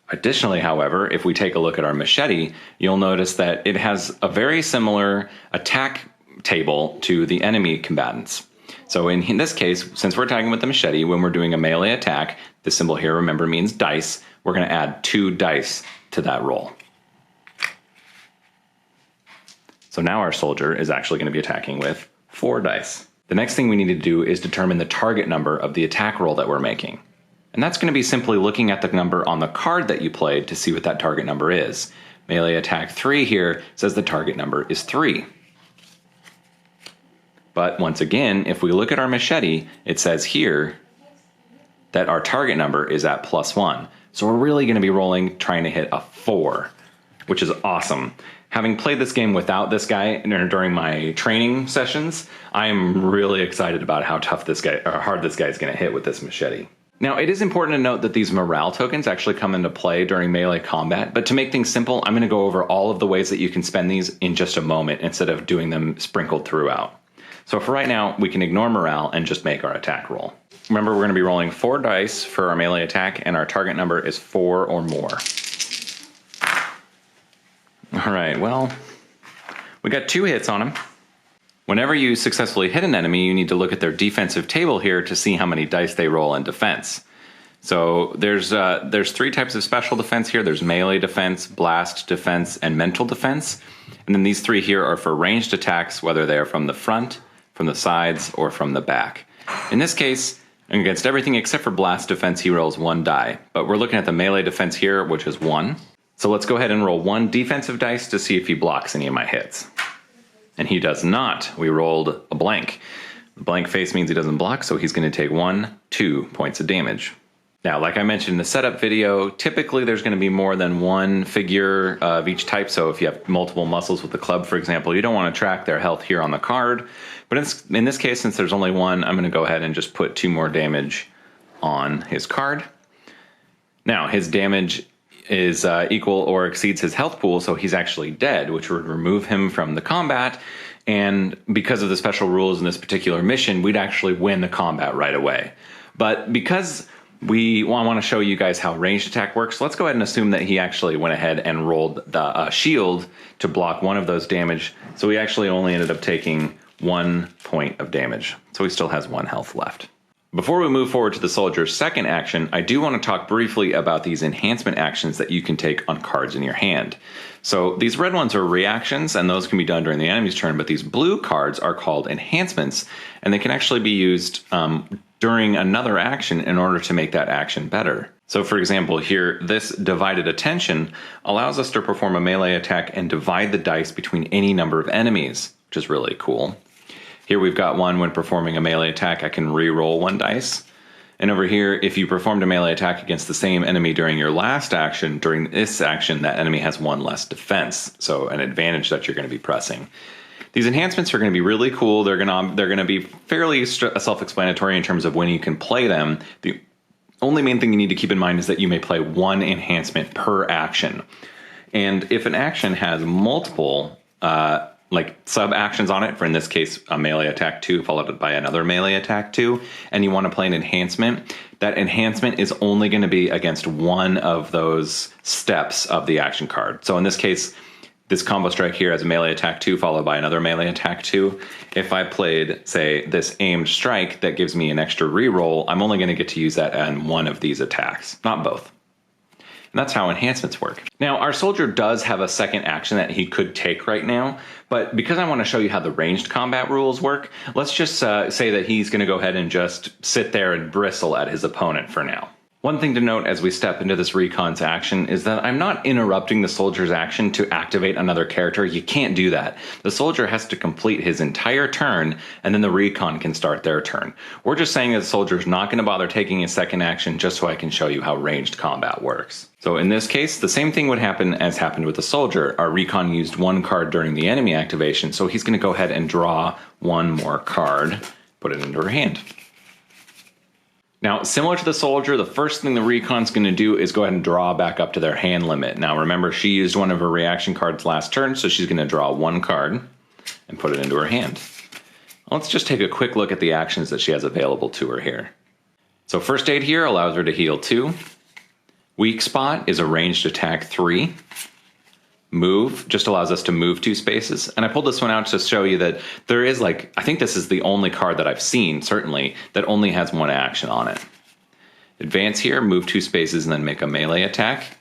Additionally, however, if we take a look at our machete, you'll notice that it has a very similar attack table to the enemy combatants. So in this case, since we're attacking with the machete, when we're doing a melee attack, the symbol here, remember, means dice. We're going to add 2 dice to that roll. So now our soldier is actually going to be attacking with 4 dice. The next thing we need to do is determine the target number of the attack roll that we're making. And that's going to be simply looking at the number on the card that you played to see what that target number is. Melee attack 3 here says the target number is 3. But once again, if we look at our machete, it says here that our target number is at +1. So we're really going to be rolling, trying to hit a 4, which is awesome. Having played this game without this guy during my training sessions, I'm really excited about how tough this guy, or hard this guy is going to hit with this machete. Now, it is important to note that these morale tokens actually come into play during melee combat, but to make things simple, I'm going to go over all of the ways that you can spend these in just a moment instead of doing them sprinkled throughout. So for right now, we can ignore morale and just make our attack roll. Remember, we're going to be rolling 4 dice for our melee attack, and our target number is 4 or more. All right, well, we got 2 hits on him. Whenever you successfully hit an enemy, you need to look at their defensive table here to see how many dice they roll in defense. So there's 3 types of special defense here. There's melee defense, blast defense, and mental defense. And then these 3 here are for ranged attacks, whether they are from the front, from the sides, or from the back. In this case, against everything except for blast defense, he rolls 1 die. But we're looking at the melee defense here, which is 1. So let's go ahead and roll 1 defensive dice to see if he blocks any of my hits. And he does not. We rolled a blank. The blank face means he doesn't block, so he's going to take 2 points of damage. Now, like I mentioned in the setup video, typically there's going to be more than 1 figure of each type. So if you have multiple muscles with the club, for example, you don't want to track their health here on the card. But in this case, since there's only 1, I'm going to go ahead and just put 2 more damage on his card. Now, his damage is equal or exceeds his health pool, so he's actually dead, which would remove him from the combat. And because of the special rules in this particular mission, we'd actually win the combat right away. But because we want to show you guys how ranged attack works, let's go ahead and assume that he actually went ahead and rolled the shield to block 1 of those damage. So he actually only ended up taking 1 point of damage. So he still has 1 health left. Before we move forward to the soldier's second action, I do want to talk briefly about these enhancement actions that you can take on cards in your hand. So these red ones are reactions, and those can be done during the enemy's turn, but these blue cards are called enhancements, and they can actually be used during another action in order to make that action better. So for example, here, this divided attention allows us to perform a melee attack and divide the dice between any number of enemies, which is really cool. Here we've got one when performing a melee attack, I can re-roll one dice. And over here, if you performed a melee attack against the same enemy during your last action, during this action, that enemy has one less defense. So an advantage that you're going to be pressing. These enhancements are going to be really cool. They're going to be fairly self-explanatory in terms of when you can play them. The only main thing you need to keep in mind is that you may play one enhancement per action. And if an action has multiple like sub-actions on it, for in this case, a melee attack 2 followed by another melee attack 2, and you want to play an enhancement, that enhancement is only going to be against one of those steps of the action card. So in this case, this combo strike here has a melee attack 2 followed by another melee attack 2. If I played, say, this aimed strike that gives me an extra reroll, I'm only going to get to use that on one of these attacks, not both. And that's how enhancements work. Now, our soldier does have a second action that he could take right now, but because I want to show you how the ranged combat rules work, let's just say that he's going to go ahead and just sit there and bristle at his opponent for now. One thing to note as we step into this Recon's action is that I'm not interrupting the soldier's action to activate another character. You can't do that. The soldier has to complete his entire turn, and then the Recon can start their turn. We're just saying that the soldier's not going to bother taking his second action just so I can show you how ranged combat works. So in this case, the same thing would happen as happened with the soldier. Our Recon used one card during the enemy activation, so he's going to go ahead and draw one more card, put it into her hand. Now, similar to the soldier, the first thing the Recon's going to do is go ahead and draw back up to their hand limit. Now, remember, she used one of her reaction cards last turn, so she's going to draw one card and put it into her hand. Let's just take a quick look at the actions that she has available to her here. So first aid here allows her to heal 2. Weak spot is a ranged attack 3. Move just allows us to move 2 spaces. And I pulled this one out to show you that there is I think this is the only card that I've seen, certainly, that only has one action on it. Advance here, move 2 spaces and then make a melee attack.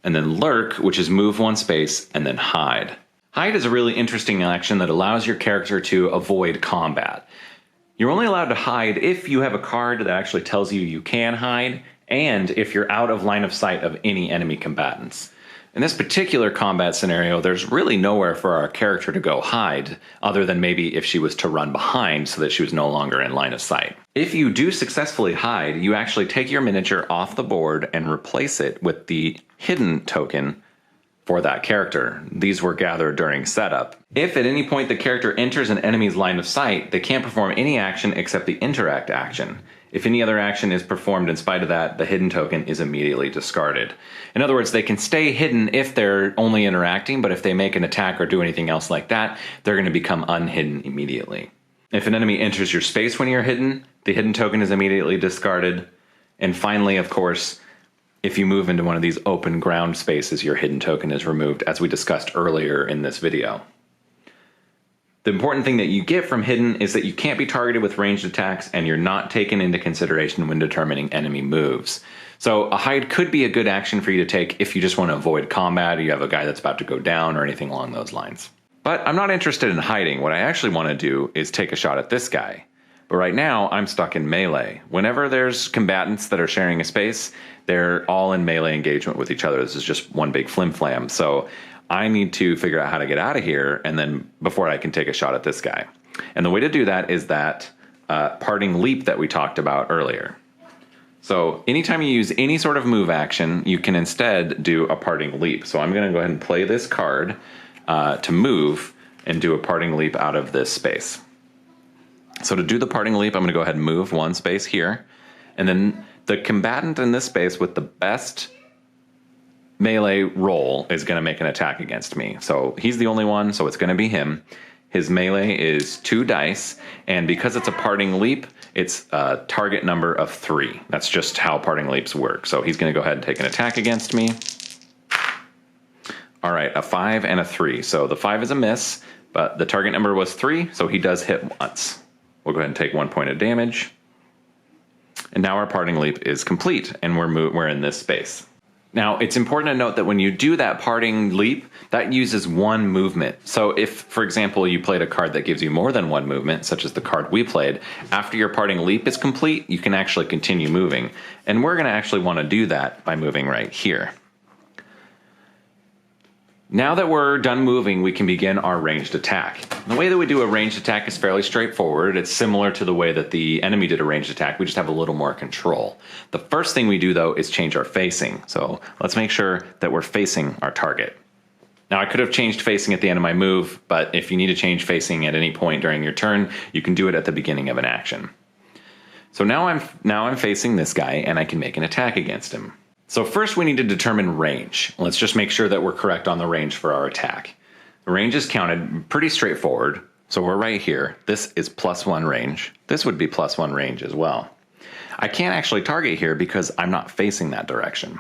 And then lurk, which is move 1 space and then hide. Hide is a really interesting action that allows your character to avoid combat. You're only allowed to hide if you have a card that actually tells you you can hide, and if you're out of line of sight of any enemy combatants. In this particular combat scenario, there's really nowhere for our character to go hide, other than maybe if she was to run behind so that she was no longer in line of sight. If you do successfully hide, you actually take your miniature off the board and replace it with the hidden token for that character. These were gathered during setup. If at any point the character enters an enemy's line of sight, they can't perform any action except the interact action. If any other action is performed in spite of that, the hidden token is immediately discarded. In other words, they can stay hidden if they're only interacting, but if they make an attack or do anything else like that, they're going to become unhidden immediately. If an enemy enters your space when you're hidden, the hidden token is immediately discarded. And finally, of course, if you move into one of these open ground spaces, your hidden token is removed, as we discussed earlier in this video. The important thing that you get from hidden is that you can't be targeted with ranged attacks, and you're not taken into consideration when determining enemy moves. So a hide could be a good action for you to take if you just want to avoid combat, or you have a guy that's about to go down, or anything along those lines. But I'm not interested in hiding. What I actually want to do is take a shot at this guy. But right now, I'm stuck in melee. Whenever there's combatants that are sharing a space, they're all in melee engagement with each other. This is just one big flim-flam. So I need to figure out how to get out of here, and then before I can take a shot at this guy. And the way to do that is that parting leap that we talked about earlier. So anytime you use any sort of move action, you can instead do a parting leap. So I'm going to go ahead and play this card to move and do a parting leap out of this space. So to do the parting leap, I'm going to go ahead and move 1 space here. And then the combatant in this space with the best melee roll is going to make an attack against me. So he's the only one, so it's going to be him. His melee is 2 dice, and because it's a parting leap, it's a target number of 3. That's just how parting leaps work. So he's going to go ahead and take an attack against me. All right, a 5 and a 3. So the 5 is a miss, but the target number was 3, so he does hit once. We'll go ahead and take 1 point of damage. And now our parting leap is complete, and we're in this space. Now, it's important to note that when you do that parting leap, that uses one movement. So if, for example, you played a card that gives you more than one movement, such as the card we played, after your parting leap is complete, you can actually continue moving. And we're going to actually want to do that by moving right here. Now that we're done moving, we can begin our ranged attack. The way that we do a ranged attack is fairly straightforward. It's similar to the way that the enemy did a ranged attack. We just have a little more control. The first thing we do, though, is change our facing. So let's make sure that we're facing our target. Now, I could have changed facing at the end of my move, but if you need to change facing at any point during your turn, you can do it at the beginning of an action. So now I'm facing this guy, and I can make an attack against him. So first we need to determine range. Let's just make sure that we're correct on the range for our attack. The range is counted pretty straightforward. So we're right here. This is +1 range. This would be +1 range as well. I can't actually target here because I'm not facing that direction.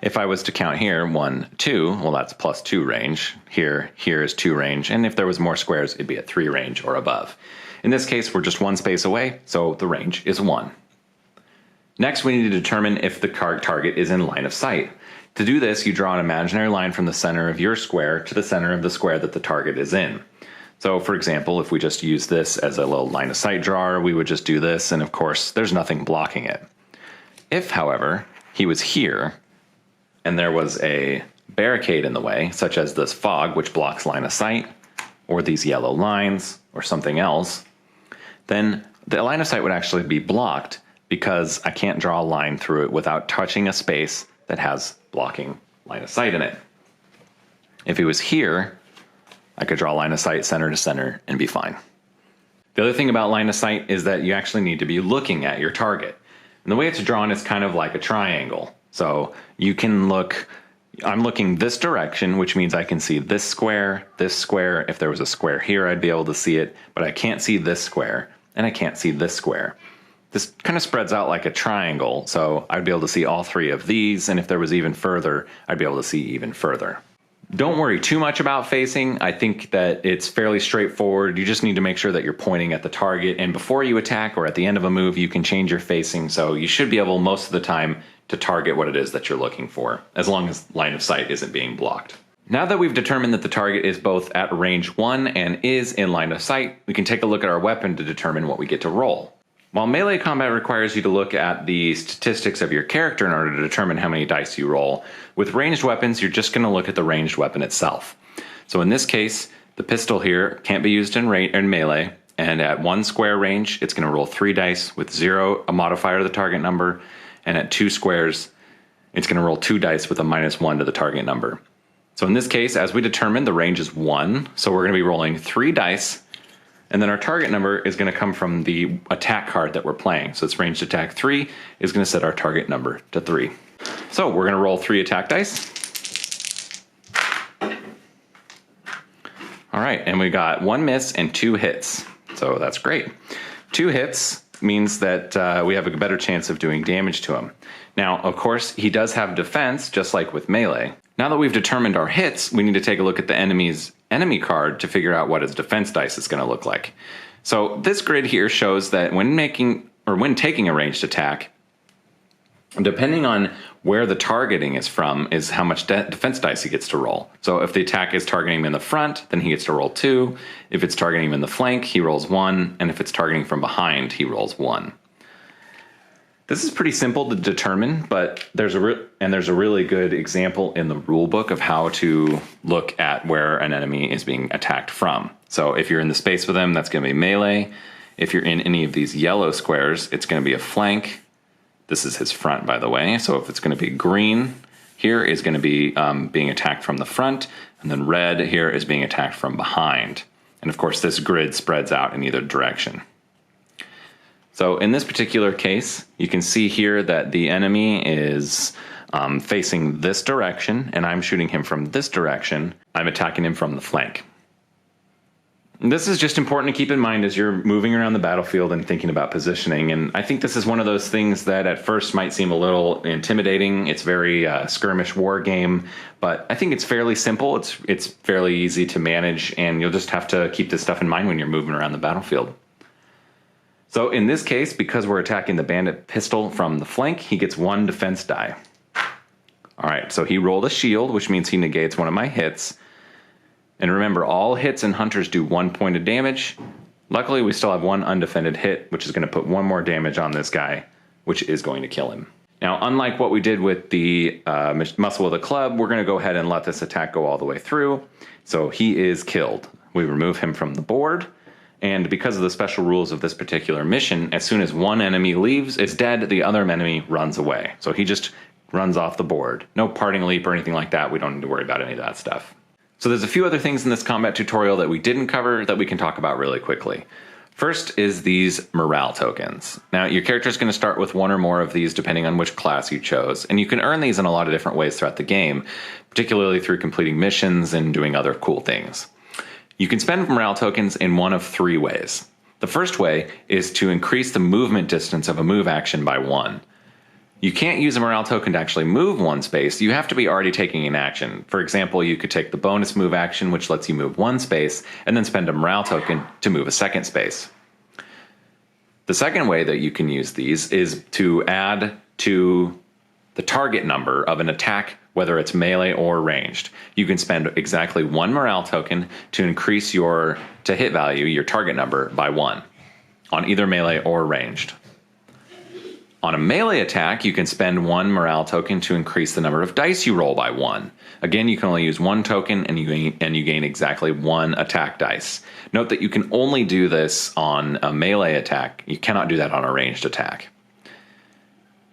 If I was to count here, 1, 2, well, that's +2 range. Here is 2 range. And if there was more squares, it'd be at 3 range or above. In this case, we're just 1 space away, so the range is 1. Next, we need to determine if the target is in line of sight. To do this, you draw an imaginary line from the center of your square to the center of the square that the target is in. So, for example, if we just use this as a little line of sight drawer, we would just do this, and of course, there's nothing blocking it. If, however, he was here, and there was a barricade in the way, such as this fog, which blocks line of sight, or these yellow lines, or something else, then the line of sight would actually be blocked because I can't draw a line through it without touching a space that has blocking line of sight in it. If he was here, I could draw a line of sight center to center and be fine. The other thing about line of sight is that you actually need to be looking at your target. And the way it's drawn is kind of like a triangle. So you can look, I'm looking this direction, which means I can see this square. If there was a square here, I'd be able to see it, but I can't see this square, and I can't see this square. This kind of spreads out like a triangle, so I'd be able to see all 3 of these, and if there was even further, I'd be able to see even further. Don't worry too much about facing. I think that it's fairly straightforward. You just need to make sure that you're pointing at the target, and before you attack or at the end of a move, you can change your facing, so you should be able most of the time to target what it is that you're looking for, as long as line of sight isn't being blocked. Now that we've determined that the target is both at range 1 and is in line of sight, we can take a look at our weapon to determine what we get to roll. While melee combat requires you to look at the statistics of your character in order to determine how many dice you roll, with ranged weapons, you're just going to look at the ranged weapon itself. So in this case, the pistol here can't be used in melee, and at 1 square range, it's going to roll 3 dice with 0, a modifier to the target number, and at 2 squares, it's going to roll 2 dice with a -1 to the target number. So in this case, as we determined, the range is 1, so we're going to be rolling 3 dice, and then our target number is going to come from the attack card that we're playing. So it's ranged attack 3 is going to set our target number to 3. So we're going to roll 3 attack dice. All right, and we got 1 miss and 2 hits. So that's great. 2 hits means that we have a better chance of doing damage to him. Now, of course, he does have defense, just like with melee. Now that we've determined our hits, we need to take a look at the enemy's enemy card to figure out what his defense dice is going to look like. So this grid here shows that when taking a ranged attack, depending on where the targeting is from is how much defense dice he gets to roll. So if the attack is targeting him in the front, then he gets to roll 2. If it's targeting him in the flank, he rolls 1. And if it's targeting from behind, he rolls 1. This is pretty simple to determine, but there's a really good example in the rule book of how to look at where an enemy is being attacked from. So if you're in the space with him, that's going to be melee. If you're in any of these yellow squares, it's going to be a flank. This is his front, by the way. So if it's going to be green, here is going to be being attacked from the front, and then red here is being attacked from behind. And of course, this grid spreads out in either direction. So in this particular case, you can see here that the enemy is facing this direction, and I'm shooting him from this direction. I'm attacking him from the flank. And this is just important to keep in mind as you're moving around the battlefield and thinking about positioning. And I think this is one of those things that at first might seem a little intimidating. It's very skirmish war game, but I think it's fairly simple. It's fairly easy to manage, and you'll just have to keep this stuff in mind when you're moving around the battlefield. So in this case, because we're attacking the bandit pistol from the flank, he gets 1 defense die. All right, so he rolled a shield, which means he negates one of my hits. And remember, all hits and hunters do 1 point of damage. Luckily, we still have one undefended hit, which is going to put 1 more damage on this guy, which is going to kill him. Now, unlike what we did with the muscle of the club, we're going to go ahead and let this attack go all the way through. So he is killed. We remove him from the board. And because of the special rules of this particular mission, as soon as one enemy is dead, the other enemy runs away. So he just runs off the board. No parting leap or anything like that. We don't need to worry about any of that stuff. So there's a few other things in this combat tutorial that we didn't cover that we can talk about really quickly. First is these morale tokens. Now, your character is going to start with 1 or more of these depending on which class you chose, and you can earn these in a lot of different ways throughout the game, particularly through completing missions and doing other cool things. You can spend morale tokens in one of 3 ways. The first way is to increase the movement distance of a move action by 1. You can't use a morale token to actually move 1 space. You have to be already taking an action. For example, you could take the bonus move action, which lets you move 1 space, and then spend a morale token to move a 2nd space. The second way that you can use these is to add to the target number of an attack, whether it's melee or ranged. You can spend exactly 1 morale token to increase your hit value, your target number, by 1 on either melee or ranged. On a melee attack, you can spend 1 morale token to increase the number of dice you roll by 1. Again, you can only use 1 token and you gain exactly 1 attack dice. Note that you can only do this on a melee attack. You cannot do that on a ranged attack.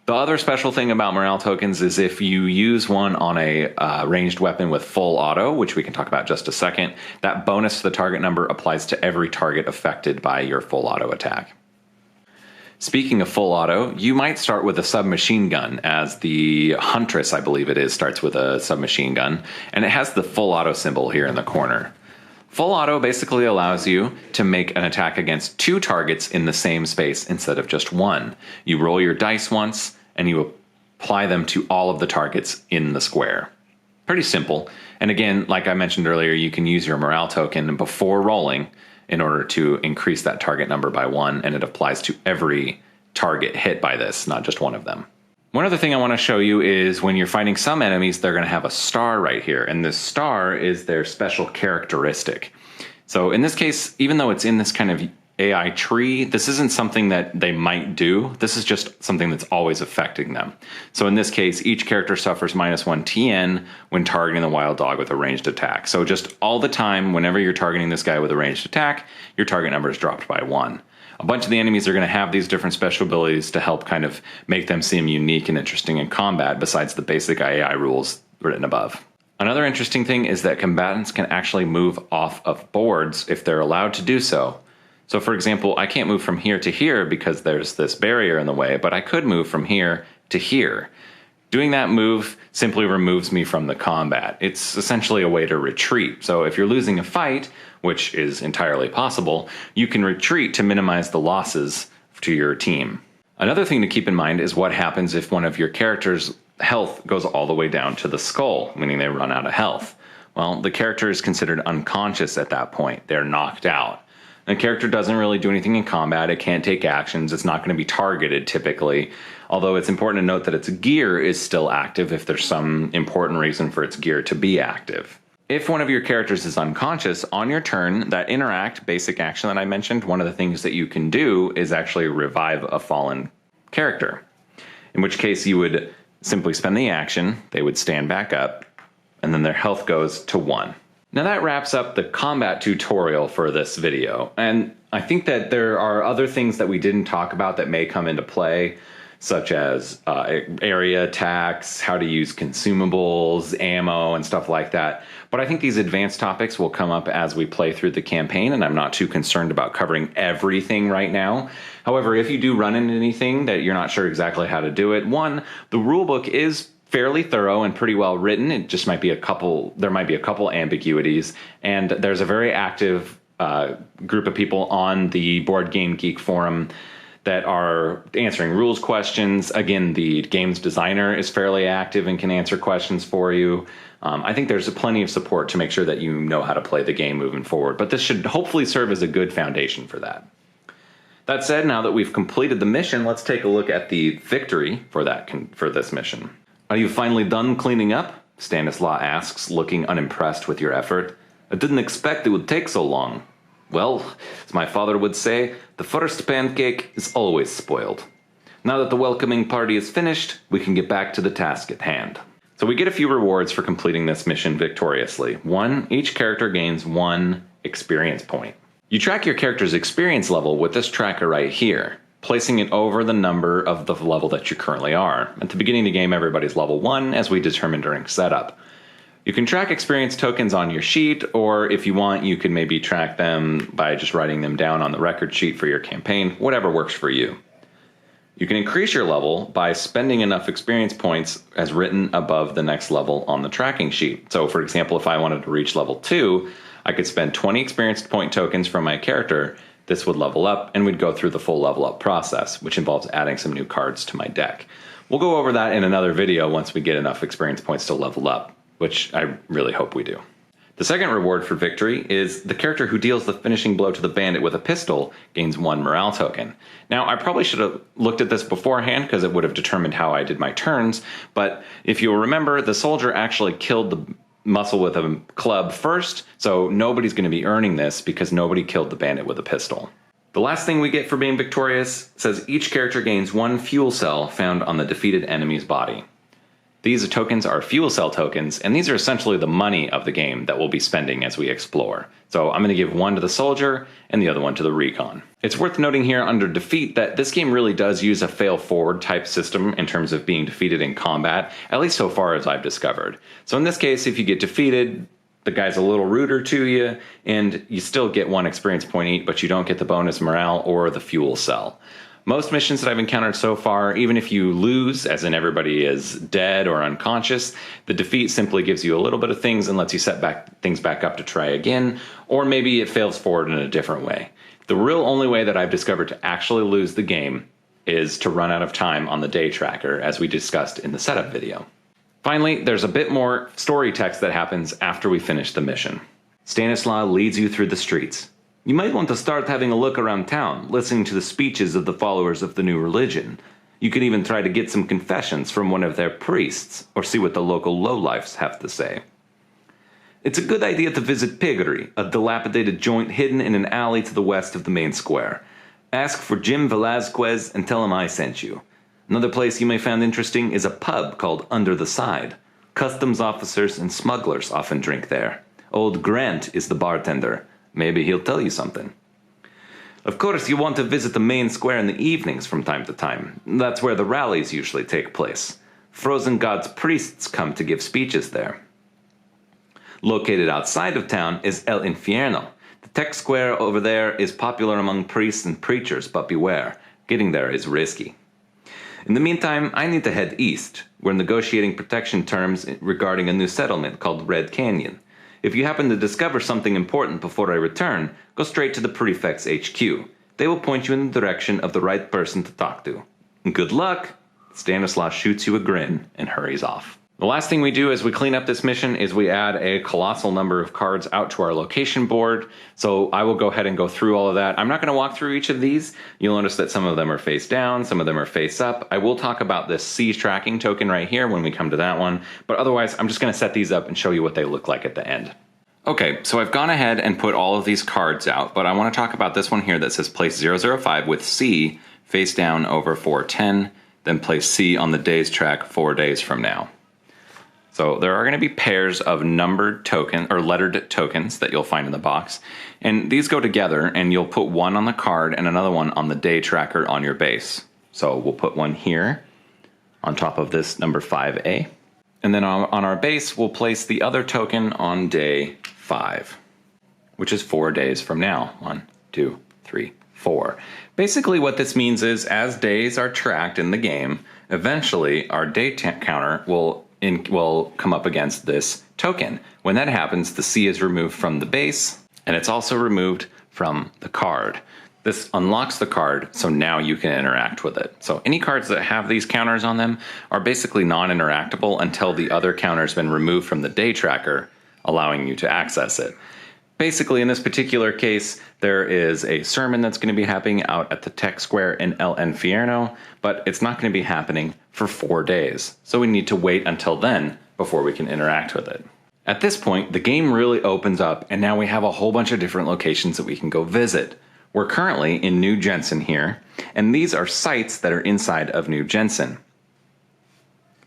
The other special thing about morale tokens is if you use one on a ranged weapon with full auto, which we can talk about in just a second, that bonus to the target number applies to every target affected by your full auto attack. Speaking of full auto, you might start with a submachine gun, as the Huntress, I believe it is, starts with a submachine gun, and it has the full auto symbol here in the corner. Full auto basically allows you to make an attack against 2 targets in the same space instead of just 1. You roll your dice once, and you apply them to all of the targets in the square. Pretty simple. And again, like I mentioned earlier, you can use your morale token before rolling in order to increase that target number by 1, and it applies to every target hit by this, not just one of them. One other thing I want to show you is when you're fighting some enemies, they're going to have a star right here, and this star is their special characteristic. So in this case, even though it's in this kind of AI tree, this isn't something that they might do. This is just something that's always affecting them. So in this case, each character suffers -1 TN when targeting the wild dog with a ranged attack. So just all the time, whenever you're targeting this guy with a ranged attack, your target number is dropped by 1. A bunch of the enemies are going to have these different special abilities to help kind of make them seem unique and interesting in combat, besides the basic AI rules written above. Another interesting thing is that combatants can actually move off of boards if they're allowed to do so. So for example, I can't move from here to here because there's this barrier in the way, but I could move from here to here. Doing that move simply removes me from the combat. It's essentially a way to retreat. So if you're losing a fight, which is entirely possible, you can retreat to minimize the losses to your team. Another thing to keep in mind is what happens if one of your characters' health goes all the way down to the skull, meaning they run out of health. Well, the character is considered unconscious at that point. They're knocked out. The character doesn't really do anything in combat. It can't take actions. It's not going to be targeted typically. Although it's important to note that its gear is still active if there's some important reason for its gear to be active. If one of your characters is unconscious, on your turn, that interact basic action that I mentioned, one of the things that you can do is actually revive a fallen character. In which case you would simply spend the action, they would stand back up, and then their health goes to 1. Now that wraps up the combat tutorial for this video, and I think that there are other things that we didn't talk about that may come into play, such as area attacks, how to use consumables, ammo, and stuff like that. But I think these advanced topics will come up as we play through the campaign, and I'm not too concerned about covering everything right now. However, if you do run into anything that you're not sure exactly how to do it, one, the rulebook is fairly thorough and pretty well written. It just might be there might be a couple ambiguities, and there's a very active group of people on the Board Game Geek forum that are answering rules questions. Again, the game's designer is fairly active and can answer questions for you. I think there's plenty of support to make sure that you know how to play the game moving forward, but this should hopefully serve as a good foundation for that. That said, now that we've completed the mission, let's take a look at the victory for this mission. Are you finally done cleaning up? Stanislaw asks, looking unimpressed with your effort. I didn't expect it would take so long. Well, as my father would say, the first pancake is always spoiled. Now that the welcoming party is finished, we can get back to the task at hand. So we get a few rewards for completing this mission victoriously. 1, each character gains 1 experience point. You track your character's experience level with this tracker right here, placing it over the number of the level that you currently are. At the beginning of the game, everybody's level 1, as we determined during setup. You can track experience tokens on your sheet, or if you want, you can maybe track them by just writing them down on the record sheet for your campaign, whatever works for you. You can increase your level by spending enough experience points as written above the next level on the tracking sheet. So for example, if I wanted to reach level 2, I could spend 20 experience point tokens from my character. This would level up, and we'd go through the full level up process, which involves adding some new cards to my deck. We'll go over that in another video once we get enough experience points to level up, which I really hope we do. The second reward for victory is the character who deals the finishing blow to the bandit with a pistol gains 1 morale token. Now, I probably should have looked at this beforehand because it would have determined how I did my turns, but if you'll remember, the soldier actually killed the muscle with a club first, so nobody's going to be earning this because nobody killed the bandit with a pistol. The last thing we get for being victorious says each character gains 1 fuel cell found on the defeated enemy's body. These tokens are fuel cell tokens, and these are essentially the money of the game that we'll be spending as we explore. So I'm going to give 1 to the soldier and the other 1 to the recon. It's worth noting here under defeat that this game really does use a fail forward type system in terms of being defeated in combat, at least so far as I've discovered. So in this case, if you get defeated, the guy's a little ruder to you, and you still get 1 experience point each, but you don't get the bonus morale or the fuel cell. Most missions that I've encountered so far, even if you lose, as in everybody is dead or unconscious, the defeat simply gives you a little bit of things and lets you set things back up to try again, or maybe it fails forward in a different way. The real only way that I've discovered to actually lose the game is to run out of time on the day tracker, as we discussed in the setup video. Finally, there's a bit more story text that happens after we finish the mission. Stanislaw leads you through the streets. You might want to start having a look around town, listening to the speeches of the followers of the new religion. You can even try to get some confessions from one of their priests, or see what the local lowlifes have to say. It's a good idea to visit Piggery, a dilapidated joint hidden in an alley to the west of the main square. Ask for Jim Velazquez and tell him I sent you. Another place you may find interesting is a pub called Under the Side. Customs officers and smugglers often drink there. Old Grant is the bartender. Maybe he'll tell you something. Of course, you want to visit the main square in the evenings from time to time. That's where the rallies usually take place. Frozen God's priests come to give speeches there. Located outside of town is El Infierno. The tech square over there is popular among priests and preachers, but beware, getting there is risky. In the meantime, I need to head east. We're negotiating protection terms regarding a new settlement called Red Canyon. If you happen to discover something important before I return, go straight to the Prefect's HQ. They will point you in the direction of the right person to talk to. Good luck! Stanislaw shoots you a grin and hurries off. The last thing we do as we clean up this mission is we add a colossal number of cards out to our location board. So I will go ahead and go through all of that. I'm not going to walk through each of these. You'll notice that some of them are face down, some of them are face up. I will talk about this C tracking token right here when we come to that one. But otherwise, I'm just going to set these up and show you what they look like at the end. Okay, so I've gone ahead and put all of these cards out, but I want to talk about this one here that says place 005 with C face down over 410, then place C on the days track 4 days from now. So there are going to be pairs of numbered tokens or lettered tokens that you'll find in the box. And these go together and you'll put one on the card and another one on the day tracker on your base. So we'll put one here on top of this number 5A. And then on our base, we'll place the other token on day 5, which is 4 days from now. 1, 2, 3, 4. Basically what this means is as days are tracked in the game, eventually our day counter will come up against this token. When that happens, the C is removed from the base, and it's also removed from the card. This unlocks the card, so now you can interact with it. So any cards that have these counters on them are basically non-interactable until the other counter's been removed from the day tracker, allowing you to access it. Basically, in this particular case, there is a sermon that's going to be happening out at the Tech Square in El Infierno, but it's not going to be happening for 4 days. So we need to wait until then before we can interact with it. At this point, the game really opens up, and now we have a whole bunch of different locations that we can go visit. We're currently in New Jensen here, and these are sites that are inside of New Jensen.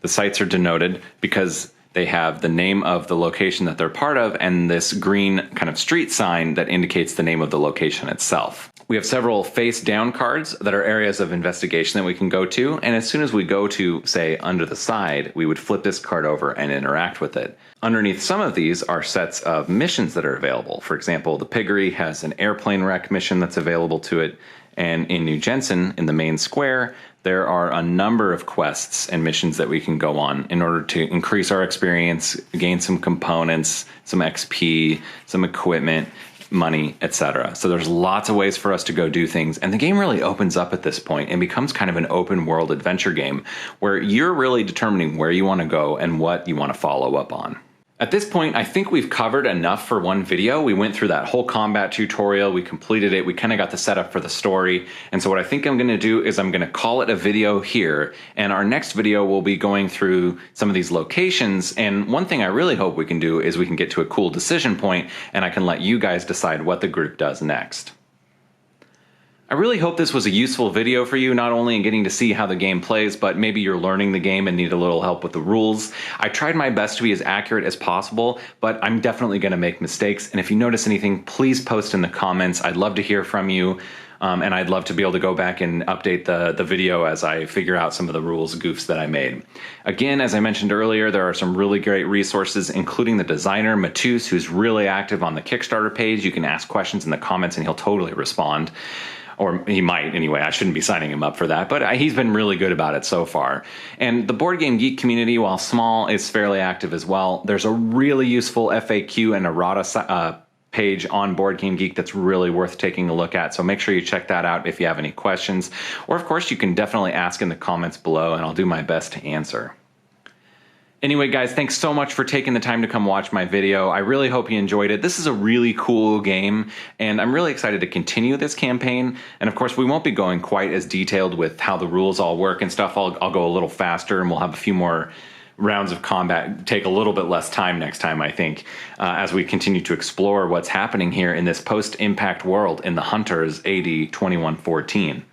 The sites are denoted because they have the name of the location that they're part of and this green kind of street sign that indicates the name of the location itself. We have several face down cards that are areas of investigation that we can go to, and as soon as we go to, say, under the side, we would flip this card over and interact with it. Underneath some of these are sets of missions that are available. For example, the Piggery has an airplane wreck mission that's available to it, and in New Jensen, in the main square, there are a number of quests and missions that we can go on in order to increase our experience, gain some components, some XP, some equipment, money, etc. So there's lots of ways for us to go do things, and the game really opens up at this point and becomes kind of an open world adventure game where you're really determining where you want to go and what you want to follow up on. At this point, I think we've covered enough for one video. We went through that whole combat tutorial, we completed it, we kind of got the setup for the story, and so what I think I'm going to do is I'm going to call it a video here, and our next video will be going through some of these locations, and one thing I really hope we can do is we can get to a cool decision point, and I can let you guys decide what the group does next. I really hope this was a useful video for you, not only in getting to see how the game plays, but maybe you're learning the game and need a little help with the rules. I tried my best to be as accurate as possible, but I'm definitely going to make mistakes, and if you notice anything, please post in the comments. I'd love to hear from you, and I'd love to be able to go back and update the video as I figure out some of the rules goofs that I made. Again, as I mentioned earlier, there are some really great resources, including the designer, Matus, who's really active on the Kickstarter page. You can ask questions in the comments and he'll totally respond. Or he might anyway. I shouldn't be signing him up for that, but he's been really good about it so far. And the Board Game Geek community, while small, is fairly active as well. There's a really useful FAQ and errata page on Board Game Geek that's really worth taking a look at, so make sure you check that out if you have any questions. Or of course, you can definitely ask in the comments below, and I'll do my best to answer. Anyway, guys, thanks so much for taking the time to come watch my video. I really hope you enjoyed it. This is a really cool game, and I'm really excited to continue this campaign. And of course, we won't be going quite as detailed with how the rules all work and stuff. I'll go a little faster, and we'll have a few more rounds of combat, take a little bit less time next time, I think, as we continue to explore what's happening here in this post-impact world in the Hunters AD 2114.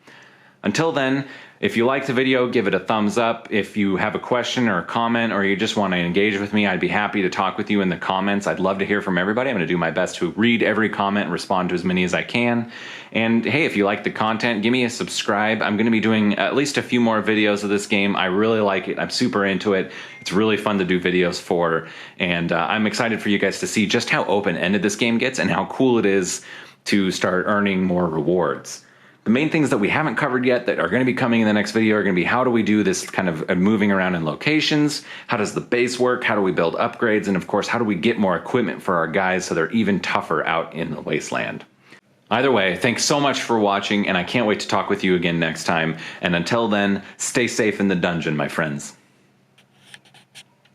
Until then, if you liked the video, give it a thumbs up. If you have a question or a comment, or you just want to engage with me, I'd be happy to talk with you in the comments. I'd love to hear from everybody. I'm going to do my best to read every comment and respond to as many as I can. And hey, if you like the content, give me a subscribe. I'm going to be doing at least a few more videos of this game. I really like it. I'm super into it. It's really fun to do videos for. And I'm excited for you guys to see just how open-ended this game gets and how cool it is to start earning more rewards. The main things that we haven't covered yet that are going to be coming in the next video are going to be how do we do this kind of moving around in locations, how does the base work, how do we build upgrades, and of course, how do we get more equipment for our guys so they're even tougher out in the wasteland. Either way, thanks so much for watching, and I can't wait to talk with you again next time. And until then, stay safe in the dungeon, my friends.